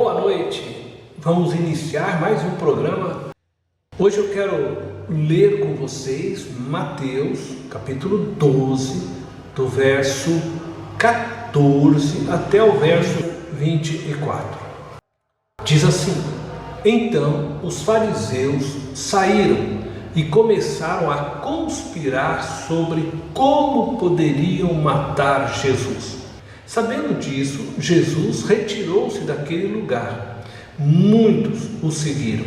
Boa noite, vamos iniciar mais um programa. Hoje eu quero ler com vocês Mateus, capítulo 12, do verso 14 até o verso 24. Diz assim: Então os fariseus saíram e começaram a conspirar sobre como poderiam matar Jesus. Sabendo disso, Jesus retirou-se daquele lugar. Muitos o seguiram,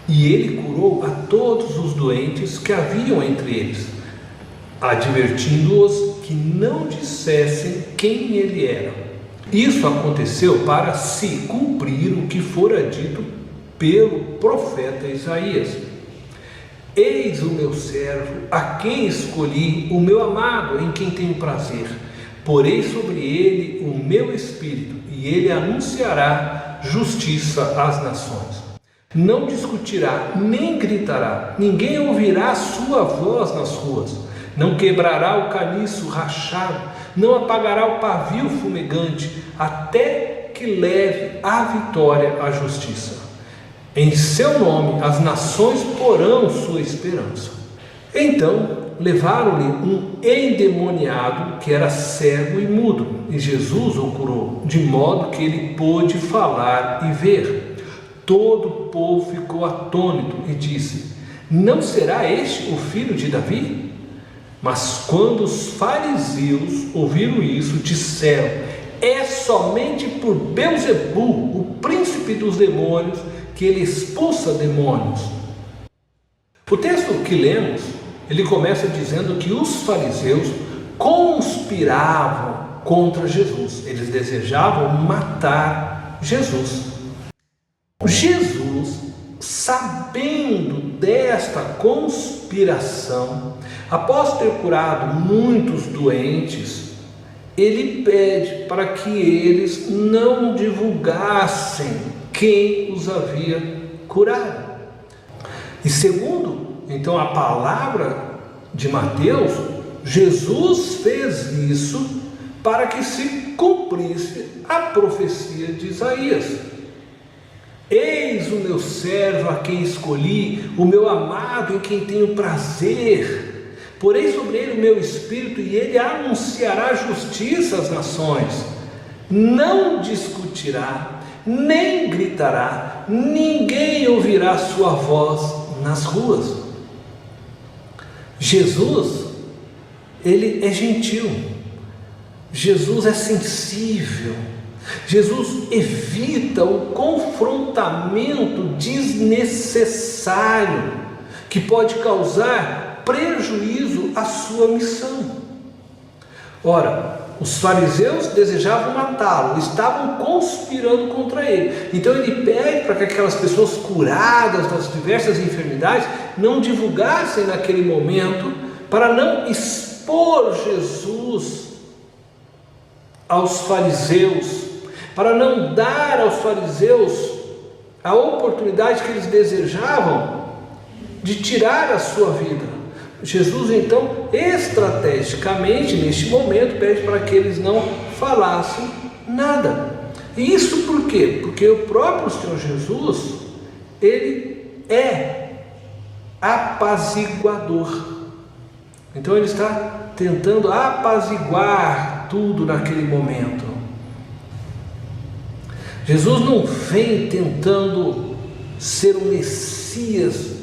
e ele curou a todos os doentes que haviam entre eles, advertindo-os que não dissessem quem ele era. Isso aconteceu para se cumprir o que fora dito pelo profeta Isaías: Eis o meu servo, a quem escolhi, o meu amado, em quem tenho prazer. Porei sobre ele o meu espírito, e ele anunciará justiça às nações. Não discutirá, nem gritará, ninguém ouvirá a sua voz nas ruas. Não quebrará o caniço rachado, não apagará o pavio fumegante, até que leve à vitória a justiça. Em seu nome as nações porão sua esperança. Então levaram-lhe um endemoniado que era cego e mudo, e Jesus o curou, de modo que ele pôde falar e ver. Todo o povo ficou atônito e disse: Não será este o filho de Davi? Mas quando os fariseus ouviram isso, disseram: É somente por Beelzebu, o príncipe dos demônios, que ele expulsa demônios. O texto que lemos, ele começa dizendo que os fariseus conspiravam contra Jesus. Eles desejavam matar Jesus. Jesus, sabendo desta conspiração, após ter curado muitos doentes, ele pede para que eles não divulgassem quem os havia curado. E segundo, então, a palavra de Mateus, Jesus fez isso para que se cumprisse a profecia de Isaías: Eis o meu servo a quem escolhi, o meu amado em quem tenho prazer. Porei sobre ele o meu espírito, e ele anunciará justiça às nações. Não discutirá, nem gritará, ninguém ouvirá sua voz nas ruas. Jesus, ele é gentil, Jesus é sensível, Jesus evita o confrontamento desnecessário que pode causar prejuízo à sua missão. Ora, os fariseus desejavam matá-lo, estavam conspirando contra ele. Então ele pede para que aquelas pessoas curadas das diversas enfermidades não divulgassem naquele momento, para não expor Jesus aos fariseus, para não dar aos fariseus a oportunidade que eles desejavam de tirar a sua vida. Jesus, então, estrategicamente, neste momento, pede para que eles não falassem nada. E isso por quê? Porque o próprio Senhor Jesus, ele é apaziguador. Então ele está tentando apaziguar tudo naquele momento. Jesus não vem tentando ser o Messias,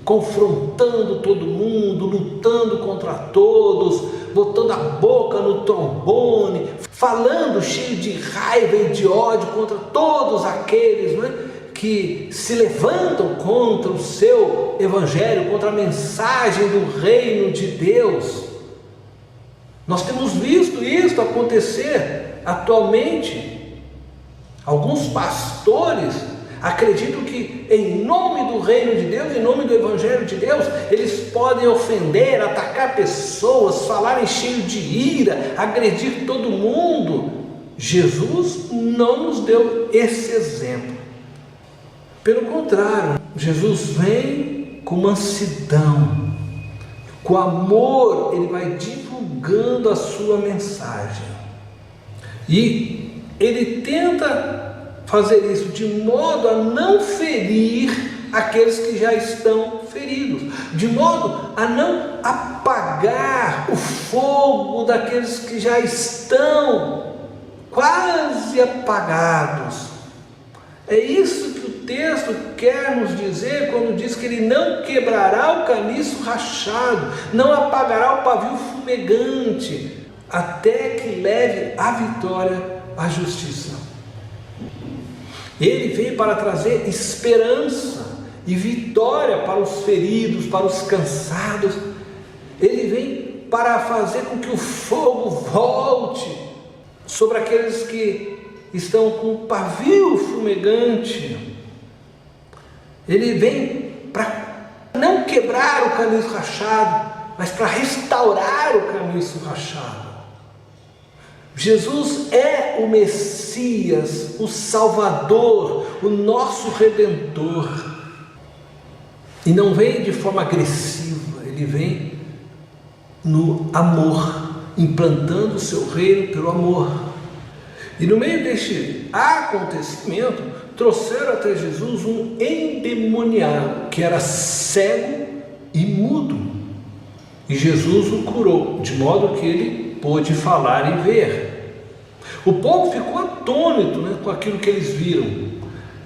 confrontando todo mundo, lutando contra todos, botando a boca no trombone, falando cheio de raiva e de ódio contra todos aqueles, não é, que se levantam contra o seu evangelho, contra a mensagem do reino de Deus. Nós temos visto isso acontecer atualmente. Alguns pastores acreditam que em nome do reino de Deus, em nome do evangelho de Deus, eles podem ofender, atacar pessoas, falarem cheio de ira, agredir todo mundo. Jesus não nos deu esse exemplo. Pelo contrário, Jesus vem com mansidão, com amor, ele vai divulgando a sua mensagem. E ele tenta fazer isso de modo a não ferir aqueles que já estão feridos, de modo a não apagar o fogo daqueles que já estão quase apagados. É isso que o texto quer nos dizer quando diz que ele não quebrará o caniço rachado, não apagará o pavio fumegante, até que leve a vitória à justiça. Ele veio para trazer esperança e vitória para os feridos, para os cansados. Ele vem para fazer com que o fogo volte sobre aqueles que estão com o pavio fumegante. Ele vem para não quebrar o caniço rachado, mas para restaurar o caniço rachado. Jesus é o Messias, o Salvador, o nosso Redentor. E não vem de forma agressiva, ele vem no amor, implantando o seu reino pelo amor. E no meio deste acontecimento, trouxeram até Jesus um endemoniado, que era cego e mudo. E Jesus o curou, de modo que ele pôde falar e ver. O povo ficou atônito, com aquilo que eles viram.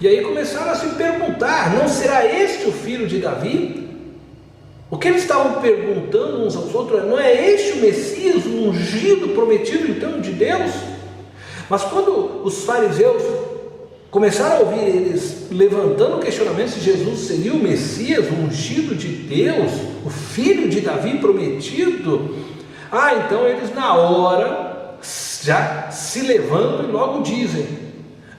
E aí começaram a se perguntar: não será este o filho de Davi? O que eles estavam perguntando uns aos outros: não é este o Messias, o ungido, prometido então de Deus? Mas quando os fariseus começaram a ouvir eles levantando o questionamento se Jesus seria o Messias, o ungido de Deus, o filho de Davi prometido, então eles na hora já se levantam e logo dizem: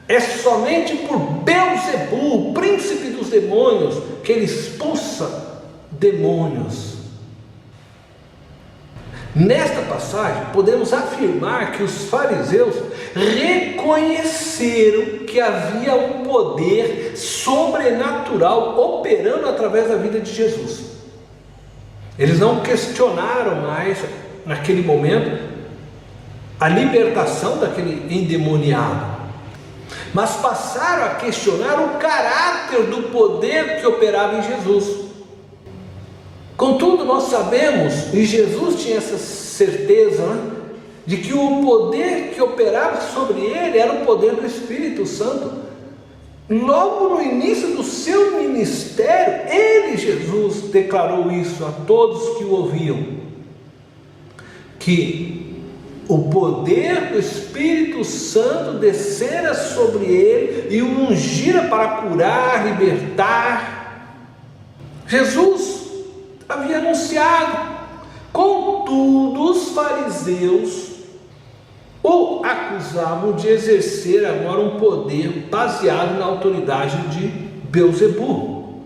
é somente por Belzebu, o príncipe dos demônios, que ele expulsa demônios. Nesta passagem podemos afirmar que os fariseus reconheceram que havia um poder sobrenatural operando através da vida de Jesus. Eles não questionaram mais naquele momento a libertação daquele endemoniado, mas passaram a questionar o caráter do poder que operava em Jesus. Contudo, nós sabemos, e Jesus tinha essa certeza, de que o poder que operava sobre ele era o poder do Espírito Santo. Logo no início do seu ministério, ele, Jesus, declarou isso a todos que o ouviam, que o poder do Espírito Santo descera sobre ele e o ungira para curar, libertar. Jesus havia anunciado. Contudo, os fariseus o acusavam de exercer agora um poder baseado na autoridade de Belzebu.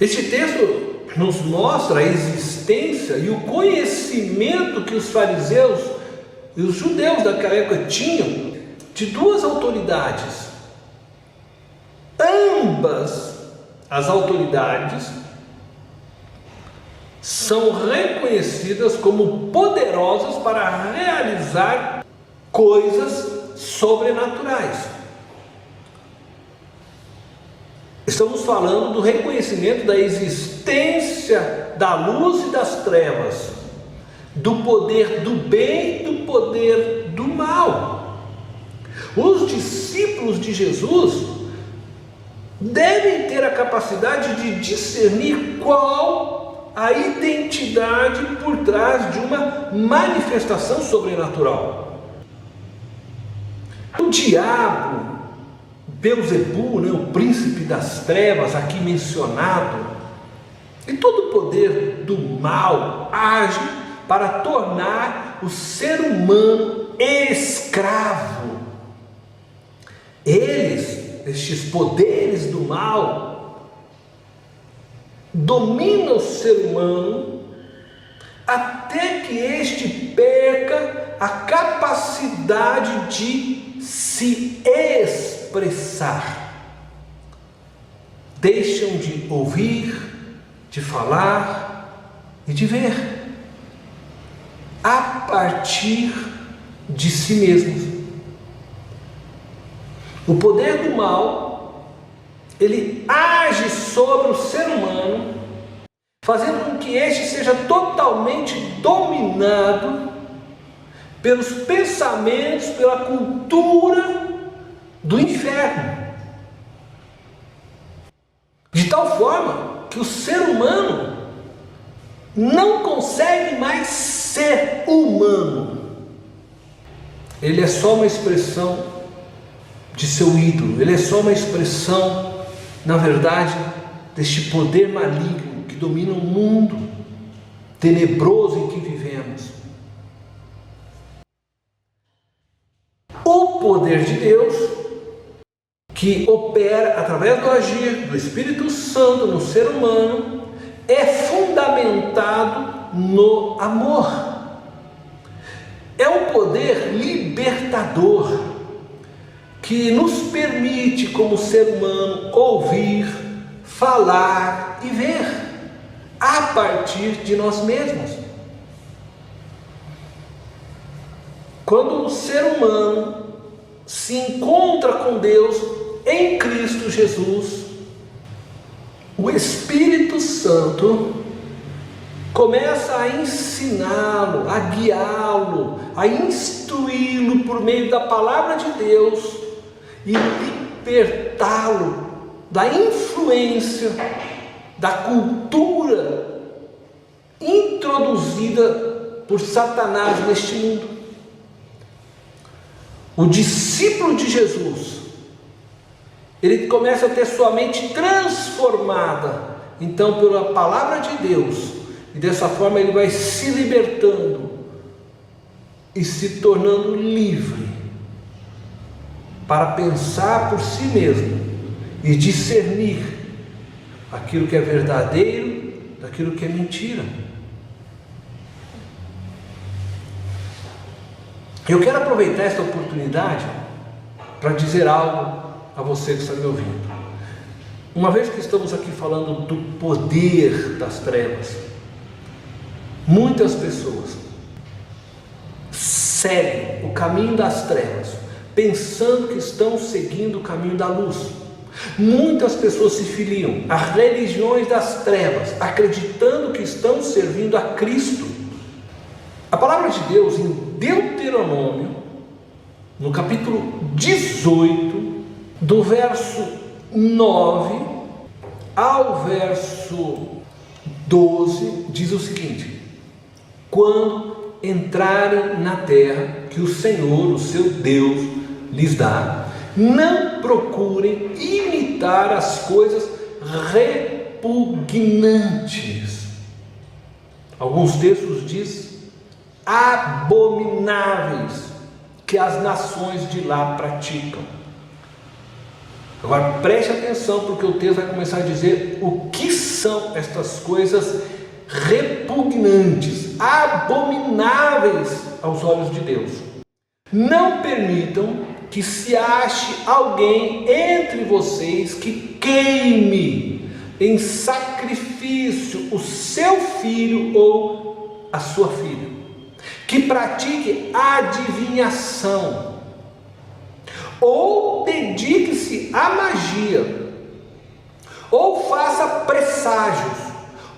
Este texto nos mostra a existência e o conhecimento que os fariseus e os judeus daquela época tinham de duas autoridades. Ambas as autoridades são reconhecidas como poderosas para realizar coisas sobrenaturais. Estamos falando do reconhecimento da existência da luz e das trevas, do poder do bem e do poder do mal. Os discípulos de Jesus devem ter a capacidade de discernir qual a identidade por trás de uma manifestação sobrenatural. O diabo, Belzebu, o príncipe das trevas aqui mencionado, e todo o poder do mal age para tornar o ser humano escravo. Estes poderes do mal, dominam o ser humano até que este perca a capacidade de se expressar. Deixam de ouvir, de falar e de ver a partir de si mesmos. O poder do mal, ele age sobre o ser humano, fazendo com que este seja totalmente dominado pelos pensamentos, pela cultura do inferno. De tal forma que o ser humano não consegue mais ser humano. Ele é só uma expressão de seu ídolo, ele é só uma expressão, na verdade, deste poder maligno que domina o mundo tenebroso em que vivemos. O poder de Deus, que opera através do agir do Espírito Santo no ser humano, é fundamentado no amor. É um poder libertador que nos permite, como ser humano, ouvir, falar e ver a partir de nós mesmos. Quando o ser humano se encontra com Deus em Cristo Jesus, o Espírito Santo começa a ensiná-lo, a guiá-lo, a instruí-lo por meio da palavra de Deus e libertá-lo da influência da cultura introduzida por Satanás neste mundo. O discípulo de Jesus, ele começa a ter sua mente transformada, então, pela palavra de Deus, e dessa forma ele vai se libertando e se tornando livre para pensar por si mesmo e discernir aquilo que é verdadeiro daquilo que é mentira. Eu quero aproveitar esta oportunidade para dizer algo a você que está me ouvindo. Uma vez que estamos aqui falando do poder das trevas, muitas pessoas seguem o caminho das trevas, pensando que estão seguindo o caminho da luz. Muitas pessoas se filiam a religiões das trevas, acreditando que estão servindo a Cristo. A palavra de Deus em Deuteronômio, no capítulo 18, do verso 9 ao verso 12, diz o seguinte: quando entrarem na terra que o Senhor, o seu Deus, lhes dá, não procurem imitar as coisas repugnantes. Alguns textos dizem abomináveis, que as nações de lá praticam. Agora preste atenção, porque o texto vai começar a dizer o que são estas coisas repugnantes, abomináveis aos olhos de Deus. Não permitam que se ache alguém entre vocês que queime em sacrifício o seu filho ou a sua filha, que pratique adivinhação, ou dedique-se à magia, ou faça presságios,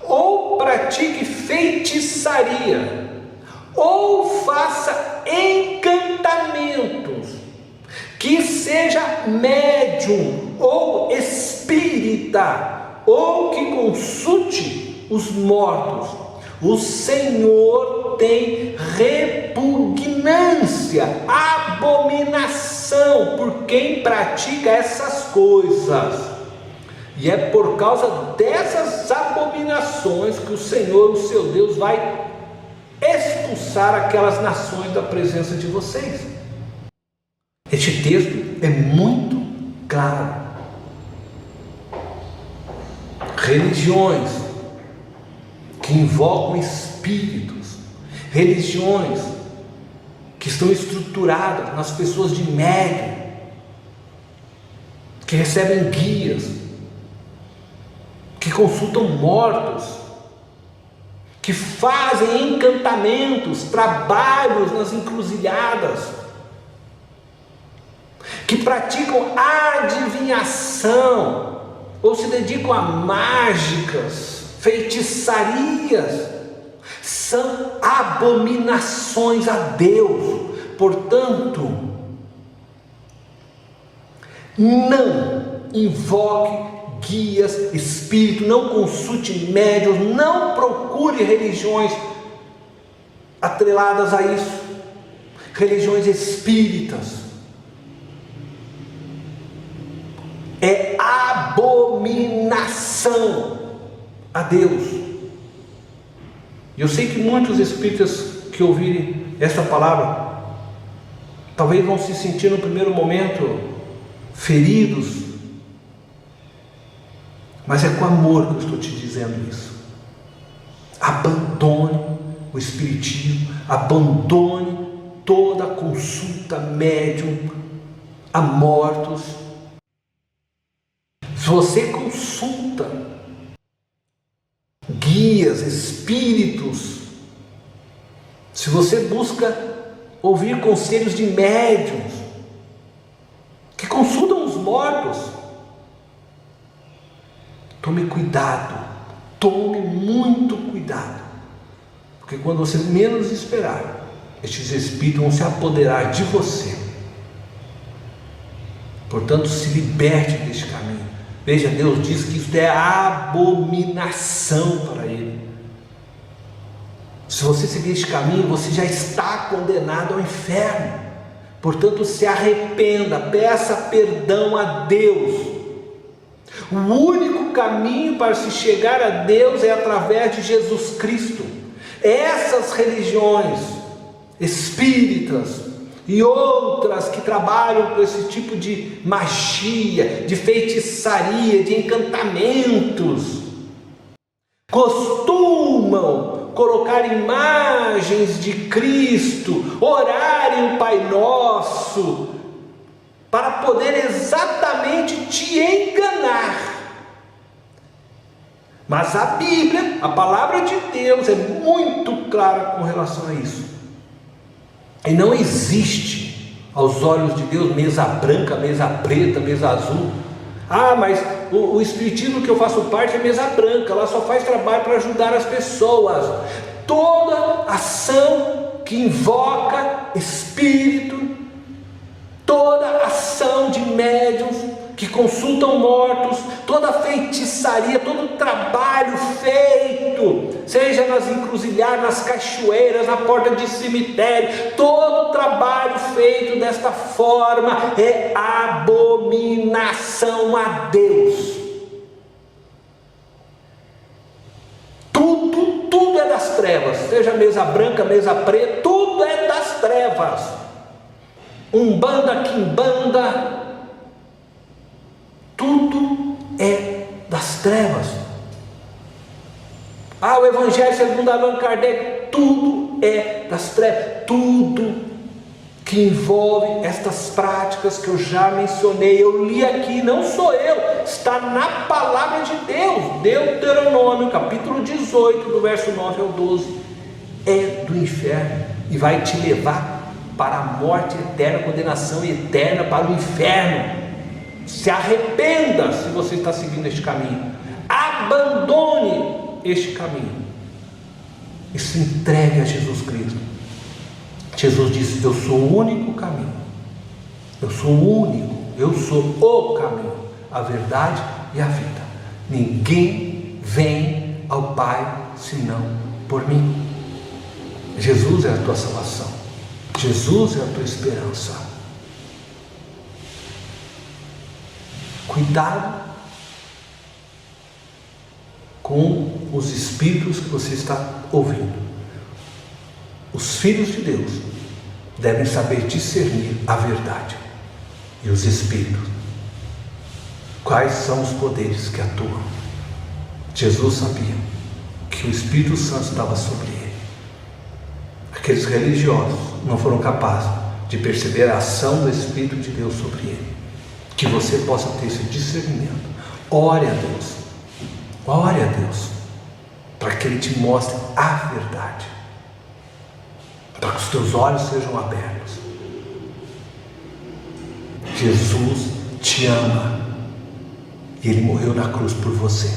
ou pratique feitiçaria, ou faça encantamentos, que seja médium ou espírita, ou que consulte os mortos. O Senhor tem repugnância, abominação por quem pratica essas coisas. E é por causa dessas abominações que o Senhor, o seu Deus, vai expulsar aquelas nações da presença de vocês. Este texto é muito claro. Religiões que invocam espíritos, religiões que estão estruturadas nas pessoas de médium, que recebem guias, que consultam mortos, que fazem encantamentos, trabalhos nas encruzilhadas, que praticam adivinhação, ou se dedicam a mágicas, feitiçarias, são abominações a Deus. Portanto, não invoque guias, espírito, não consulte médiuns, não procure religiões atreladas a isso, religiões espíritas. É abominação a Deus. Eu sei que muitos espíritas que ouvirem esta palavra talvez vão se sentir no primeiro momento feridos, mas é com amor que eu estou te dizendo isso. Abandone o espiritismo, abandone toda a consulta médium a mortos. Se você consulta guias, espíritos, se você busca ouvir conselhos de médiuns que consultam os mortos, tome cuidado, tome muito cuidado, porque quando você menos esperar, estes espíritos vão se apoderar de você. Portanto, se liberte deste caminho. Veja, Deus diz que isso é abominação para Ele. Se você seguir este caminho, você já está condenado ao inferno. Portanto, se arrependa, peça perdão a Deus. O único caminho para se chegar a Deus é através de Jesus Cristo. Essas religiões espíritas e outras que trabalham com esse tipo de magia, de feitiçaria, de encantamentos, costumam colocar imagens de Cristo, orar em Pai Nosso, para poder exatamente te enganar. Mas a Bíblia, a palavra de Deus, é muito clara com relação a isso. E não existe aos olhos de Deus mesa branca, mesa preta, mesa azul. Mas o espiritismo que eu faço parte é mesa branca, ela só faz trabalho para ajudar as pessoas. Toda ação que invoca espírito, toda ação de médiuns que consultam mortos, toda feitiçaria, todo trabalho feito, seja nas encruzilhadas, nas cachoeiras, na porta de cemitério, todo trabalho feito desta forma é abominação a Deus. Tudo é das trevas, seja mesa branca, mesa preta, tudo é das trevas. Umbanda, quimbanda, tudo é das trevas. O Evangelho segundo Allan Kardec, tudo é das trevas. Tudo que envolve estas práticas que eu já mencionei, eu li aqui, não sou eu, está na palavra de Deus, Deuteronômio capítulo 18, do verso 9 ao 12, é do inferno e vai te levar para a morte eterna, condenação eterna, para o inferno. Se arrependa se você está seguindo este caminho, abandone este caminho e se entregue a Jesus Cristo. Jesus disse: eu sou o único caminho, eu sou o único, eu sou o caminho, a verdade e a vida. Ninguém vem ao Pai senão por mim. Jesus é a tua salvação, Jesus é a tua esperança. Cuidado com os espíritos que você está ouvindo. Os filhos de Deus devem saber discernir a verdade e os espíritos. Quais são os poderes que atuam? Jesus sabia que o Espírito Santo estava sobre ele. Aqueles religiosos não foram capazes de perceber a ação do Espírito de Deus sobre ele. Que você possa ter esse discernimento. Ore a Deus, para que Ele te mostre a verdade, para que os teus olhos sejam abertos. Jesus te ama e Ele morreu na cruz por você.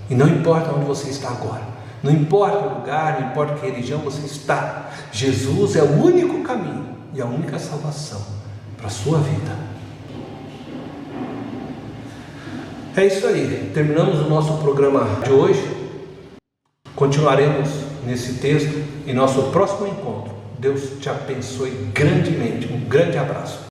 E não importa onde você está agora, não importa o lugar, não importa que religião você está, Jesus é o único caminho e a única salvação para a sua vida. É isso aí, terminamos o nosso programa de hoje. Continuaremos nesse texto em nosso próximo encontro. Deus te abençoe grandemente. Um grande abraço.